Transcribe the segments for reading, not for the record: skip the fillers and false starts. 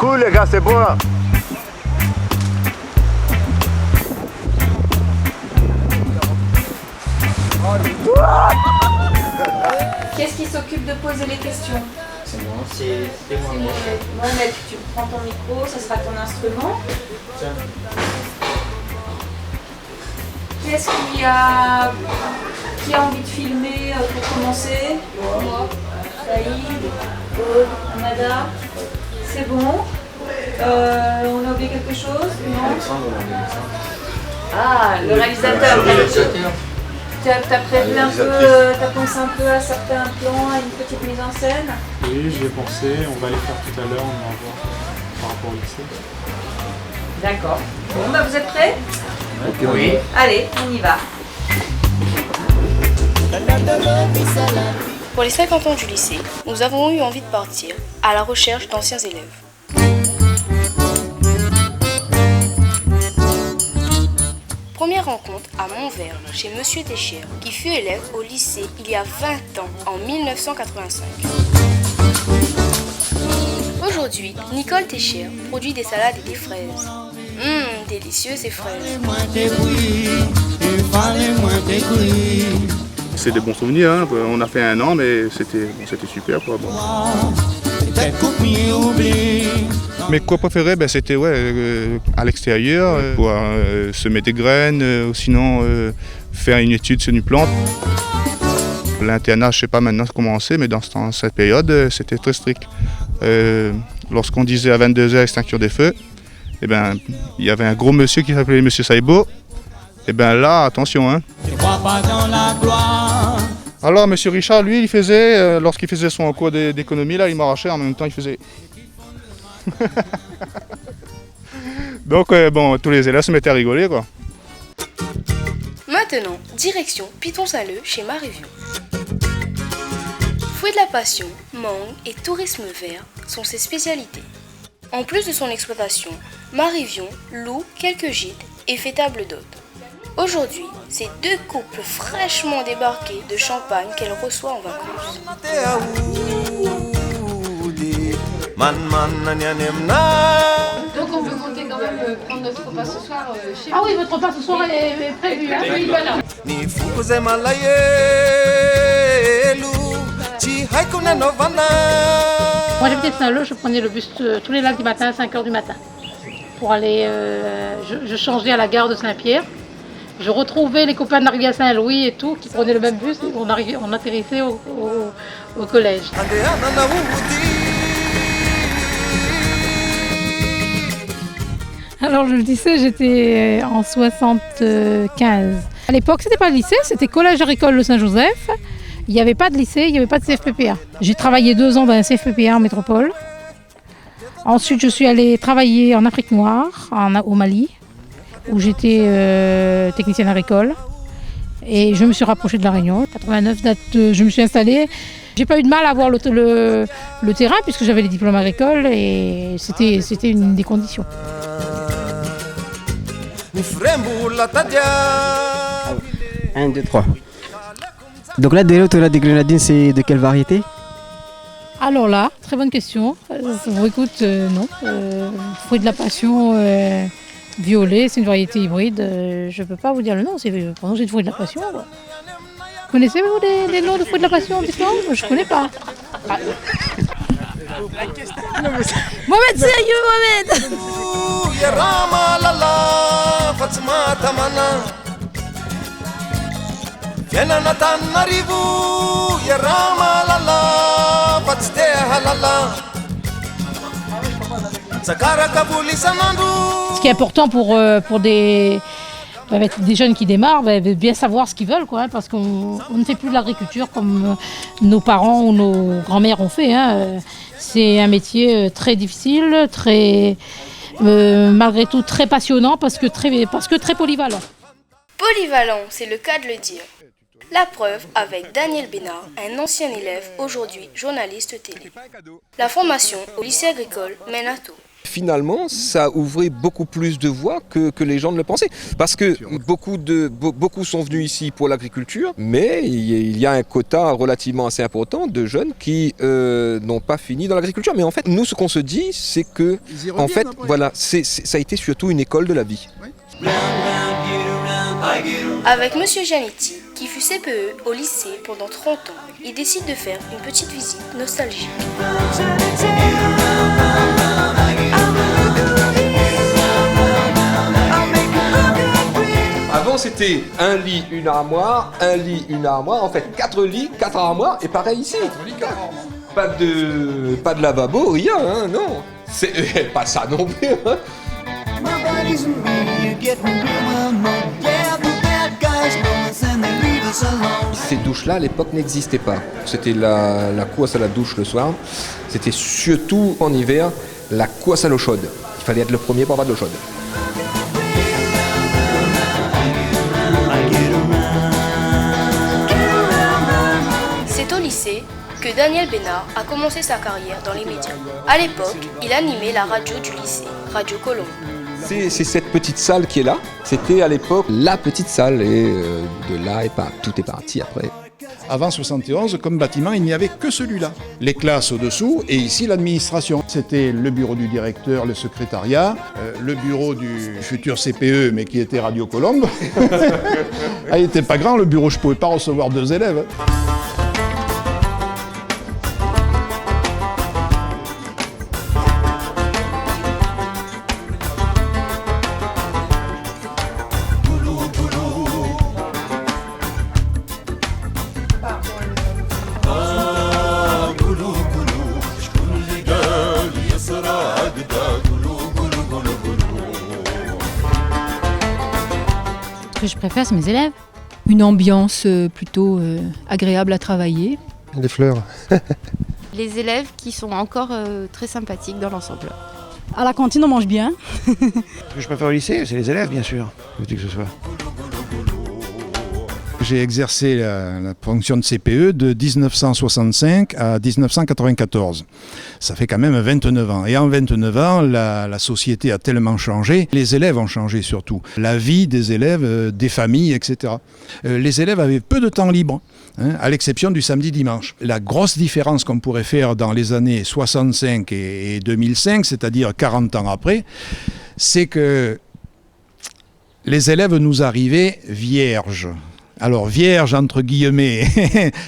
Cool les gars, c'est bon là. Qu'est-ce qui s'occupe de poser les questions? C'est moi. C'est moi. Mohamed, tu prends ton micro, ce sera ton instrument. Tiens. Qu'est-ce qui a envie de filmer pour commencer? Moi. Saïd, Aude, Amada. C'est bon. On a oublié quelque chose? Non. Alexandre. Ah, le réalisateur. T'as prévu un peu, t'as pensé un peu à certains plans, à une petite mise en scène? Oui, j'y ai pensé. On va les faire tout à l'heure, on va voir par rapport au lycée. D'accord. Bon, bah vous êtes prêts? Oui. Allez, on y va. Pour les 50 ans du lycée, nous avons eu envie de partir à la recherche d'anciens élèves. Première rencontre à Montvert chez Monsieur Téchière, qui fut élève au lycée il y a 20 ans, en 1985. Aujourd'hui, Nicole Téchière produit des salades et des fraises. Délicieux ces fraises. C'est des bons souvenirs, hein. On a fait 1 an, mais c'était super, quoi. Bon. Mes cours préférés, c'était à l'extérieur, pouvoir semer des graines, ou sinon faire une étude sur une plante. L'internat, je ne sais pas maintenant comment c'est, mais dans cette période, c'était très strict. Lorsqu'on disait à 22h extinction des feux, il y avait un gros monsieur qui s'appelait Monsieur Saïbo. Et bien là, attention, hein. Alors Monsieur Richard, lui, il faisait, lorsqu'il faisait son cours d'économie, là, il m'arrachait, en même temps il faisait... Donc tous les élèves se mettaient à rigoler, quoi. Maintenant, direction Piton-Saleux chez Marivion. Fruit de la passion, mangue et tourisme vert sont ses spécialités. En plus de son exploitation, Marivion loue quelques gîtes et fait table d'hôte. Aujourd'hui, c'est 2 couples fraîchement débarqués de Champagne qu'elle reçoit en vacances. Donc on peut compter quand même prendre notre repas ce soir chez vous. Ah oui, votre repas ce soir est prévu. Hein. Oui, voilà. Moi j'habitais Saint-Lô, je prenais le bus tous les lundis matin à 5h du matin. Pour aller, je changeais à la gare de Saint-Pierre. Je retrouvais les copains d'arrivée à Saint-Louis et tout, qui prenaient le même bus et on atterrissait au collège. Alors le lycée, j'étais en 75. À l'époque, c'était pas le lycée, c'était collège agricole de Saint-Joseph. Il n'y avait pas de lycée, il n'y avait pas de CFPPA. J'ai travaillé 2 ans dans un CFPPA en métropole. Ensuite, je suis allée travailler en Afrique noire, au Mali, où j'étais technicienne agricole. Et je me suis rapprochée de La Réunion. En 89, je me suis installée. J'ai pas eu de mal à avoir le terrain puisque j'avais les diplômes agricoles et c'était une des conditions. 1, 2, 3. Donc là, des grenadines, c'est de quelle variété? Alors là, très bonne question. Écoute, non. Fruit de la passion violet, c'est une variété hybride. Je ne peux pas vous dire le nom, c'est j'ai de fruit de la passion. Quoi. Connaissez-vous les noms de fruits de la passion? Je ne connais pas. Ah. Mohamed, sérieux, Mohamed. Ce qui est important pour des jeunes qui démarrent, bien savoir ce qu'ils veulent, quoi, parce qu'on ne fait plus de l'agriculture comme nos parents ou nos grands-mères ont fait. Hein. C'est un métier très difficile, malgré tout très passionnant, parce que très polyvalent. Polyvalent, c'est le cas de le dire. La preuve avec Daniel Bénard, un ancien élève, aujourd'hui journaliste télé. La formation au lycée agricole mène à tout. Finalement, ça a ouvert beaucoup plus de voies que les gens ne le pensaient. Parce que beaucoup sont venus ici pour l'agriculture, mais il y a un quota relativement assez important de jeunes qui n'ont pas fini dans l'agriculture. Mais en fait, nous, ce qu'on se dit, c'est que, en fait, voilà, ça a été surtout une école de la vie. Oui. Avec Monsieur Giannetti, qui fut CPE au lycée pendant 30 ans, il décide de faire une petite visite nostalgique. Avant c'était un lit, une armoire, un lit, une armoire, en fait 4 lits, 4 armoires, et pareil ici. Pas de lavabo, rien, hein, non. C'est pas ça non plus. Hein. Ces douches-là, à l'époque, n'existaient pas. C'était la course à la douche le soir. C'était surtout en hiver la course à l'eau chaude. Il fallait être le premier pour avoir de l'eau chaude. C'est au lycée que Daniel Bénard a commencé sa carrière dans les médias. À l'époque, il animait la radio du lycée, Radio Colombe. C'est cette petite salle qui est là. C'était à l'époque la petite salle et de là tout est parti après. Avant 71, comme bâtiment, il n'y avait que celui-là. Les classes au-dessous et ici l'administration. C'était le bureau du directeur, le secrétariat, le bureau du futur CPE, mais qui était Radio Colombe. Il n'était pas grand le bureau, je ne pouvais pas recevoir 2 élèves. Ce que je préfère, c'est mes élèves. Une ambiance plutôt agréable à travailler. Les fleurs. Les élèves qui sont encore très sympathiques dans l'ensemble. À la cantine, on mange bien. Ce que je préfère au lycée, c'est les élèves, bien sûr, que ce soit. J'ai exercé la fonction de CPE de 1965 à 1994. Ça fait quand même 29 ans. Et en 29 ans, la société a tellement changé. Les élèves ont changé surtout. La vie des élèves, des familles, etc. Les élèves avaient peu de temps libre, hein, à l'exception du samedi-dimanche. La grosse différence qu'on pourrait faire dans les années 65 et 2005, c'est-à-dire 40 ans après, c'est que les élèves nous arrivaient vierges. Alors, vierge entre guillemets,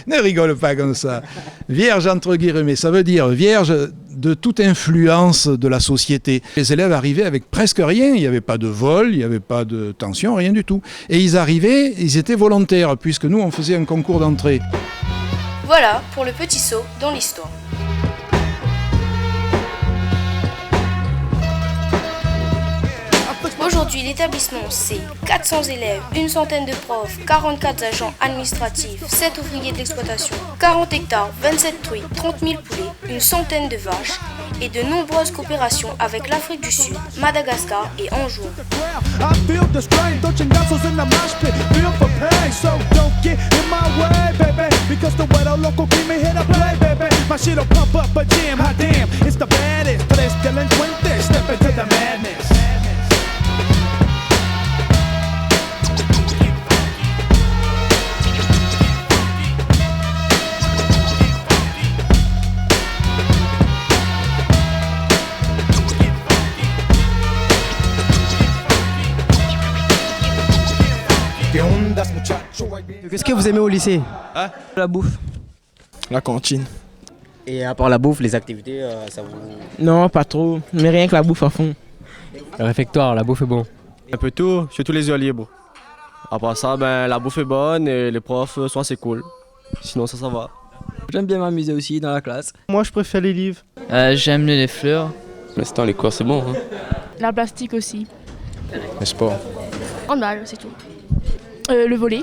ne rigole pas comme ça. Vierge entre guillemets, ça veut dire vierge de toute influence de la société. Les élèves arrivaient avec presque rien, il n'y avait pas de vol, il n'y avait pas de tension, rien du tout. Et ils arrivaient, ils étaient volontaires, puisque nous, on faisait un concours d'entrée. Voilà pour le petit saut dans l'histoire. Aujourd'hui, l'établissement, c'est 400 élèves, une centaine de profs, 44 agents administratifs, 7 ouvriers de l'exploitation, 40 hectares, 27 truies, 30 000 poulets, une centaine de vaches et de nombreuses coopérations avec l'Afrique du Sud, Madagascar et Anjou. Qu'est-ce que vous aimez au lycée? La bouffe. La cantine. Et à part la bouffe, les activités, ça vous... Non, pas trop, mais rien que la bouffe à fond. Le réfectoire, la bouffe est bon. Un peu tout, surtout les heures libres. À part ça, la bouffe est bonne et les profs sont assez cool. Sinon, ça va. J'aime bien m'amuser aussi dans la classe. Moi, je préfère les livres. J'aime les fleurs. Mais c'est les cours, c'est bon. Hein. La plastique aussi. Le sport. Handball, c'est tout. Le volley.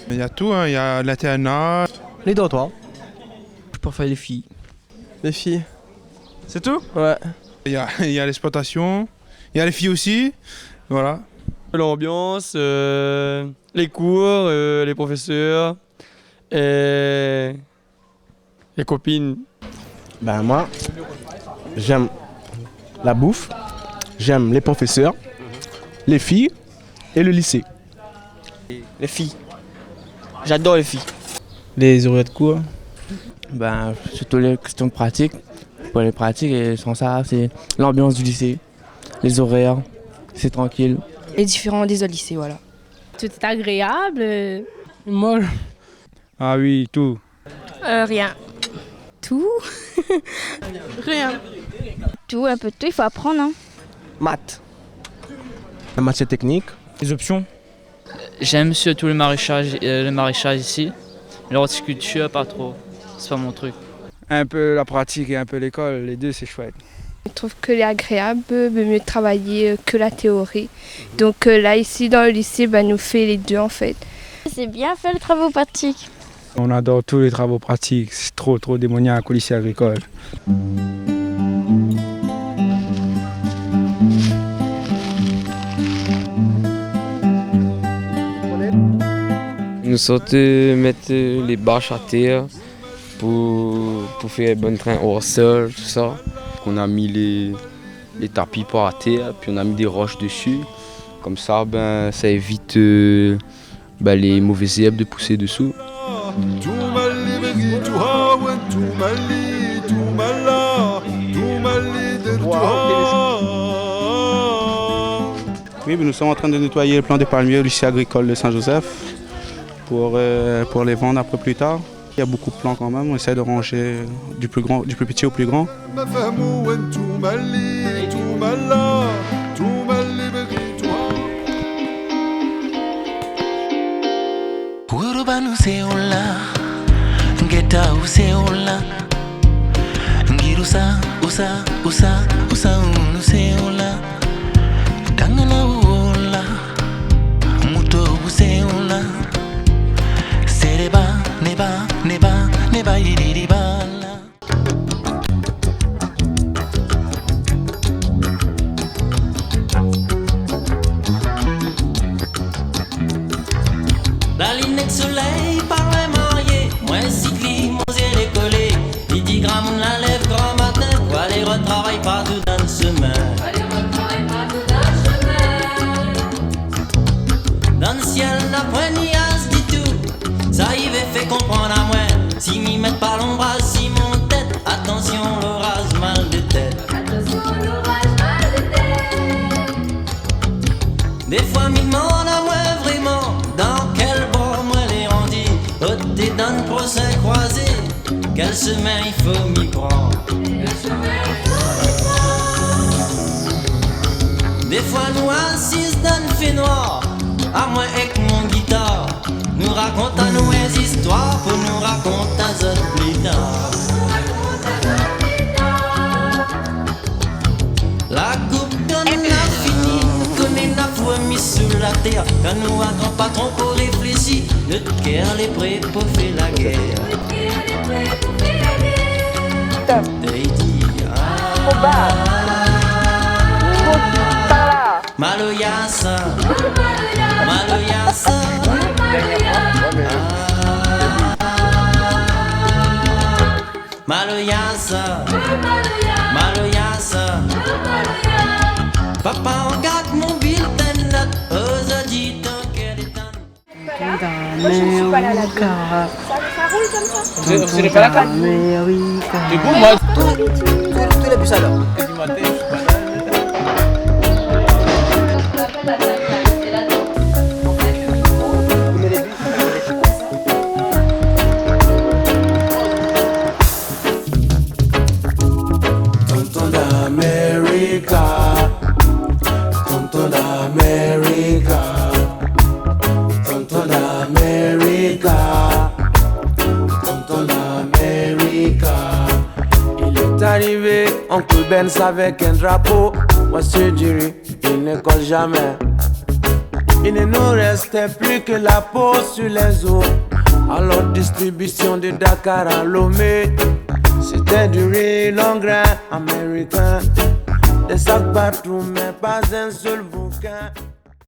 Il y a tout, hein. Il y a l'internat. Les dortoirs. Je préfère les filles. Les filles. C'est tout? Ouais. Il y a l'exploitation. Il y a les filles aussi. Voilà. L'ambiance, les cours, les professeurs et les copines. Moi, j'aime La bouffe, j'aime les professeurs, les filles et le lycée. Les filles. J'adore les filles. Les horaires de cours, surtout les questions pratiques. Pour les pratiques, et sans ça, c'est l'ambiance du lycée, les horaires, c'est tranquille. Les différents des lycées, voilà. Tout est agréable. Molle. Ah oui, tout. Rien. Tout. Rien. Tout, un peu de tout, il faut apprendre. Hein. Maths. La matière technique. Les options. J'aime surtout le maraîchage ici. L'horticulture, pas trop. C'est pas mon truc. Un peu la pratique et un peu l'école, les deux c'est chouette. Je trouve que c'est agréable, mieux travailler que la théorie. Donc là, ici, dans le lycée, nous fait les deux en fait. C'est bien fait les travaux pratiques. On adore tous les travaux pratiques, c'est trop démoniaque au lycée agricole. Nous sortons mettre les bâches à terre pour faire bon train hors sol, tout ça. On a mis les tapis par terre, puis on a mis des roches dessus. Comme ça, ça évite les mauvaises herbes de pousser dessous. Oui, nous sommes en train de nettoyer le plan des palmiers au lycée agricole de Saint-Joseph pour les vendre après plus tard. Il y a beaucoup de plants quand même, on essaie de ranger du plus petit au plus grand. La ligne de soleil par les mariés, moi cycli, mon zèle est collé. 10 grammes la lèvre grand matin, pour aller retravailler partout dans le chemin. Dans le ciel, la poignée dit tout, ça y va fait comprendre à moi. Si m'y mettent pas l'ombrage, si mon tête, attention l'orage mal de tête. Des fois m'y demande à moi vraiment, dans quel bord moi les rendis. T'es dans le procès croisé, quel chemin il faut m'y prendre. Des fois nous assises dans le fait noir, à moi avec mon guitare, nous racontons nos histoires pour nous raconter à zone plus tard. La coupe donne la fini, connaît la foi mis sous la terre. Quand nous attendons pas trop pour réfléchir, notre cœur les prêt pour faire la guerre. Maloyasa, Maloyasa, Maloyasa, Maloyasa. Papa regarde mon bulletin de notes, aux auditeurs qu'elle est Moi je ne suis pas là là-dedans. Ça roule comme ça. Vous n'êtes pas là quand du coup, moi, tous les bus alors. Et du matin, je suis pas là. Tonton d'Amérique, tonton d'Amérique, tonton d'Amérique, tonton d'Amérique. Il est arrivé, oncle Benz avec un drapeau. Moi c'est Jerry, il ne colle jamais. Il ne nous restait plus que la peau sur les os. Alors distribution de Dakar à Lomé. C'était du riz long grain américain. Des sacs partout mais pas un seul bouquin.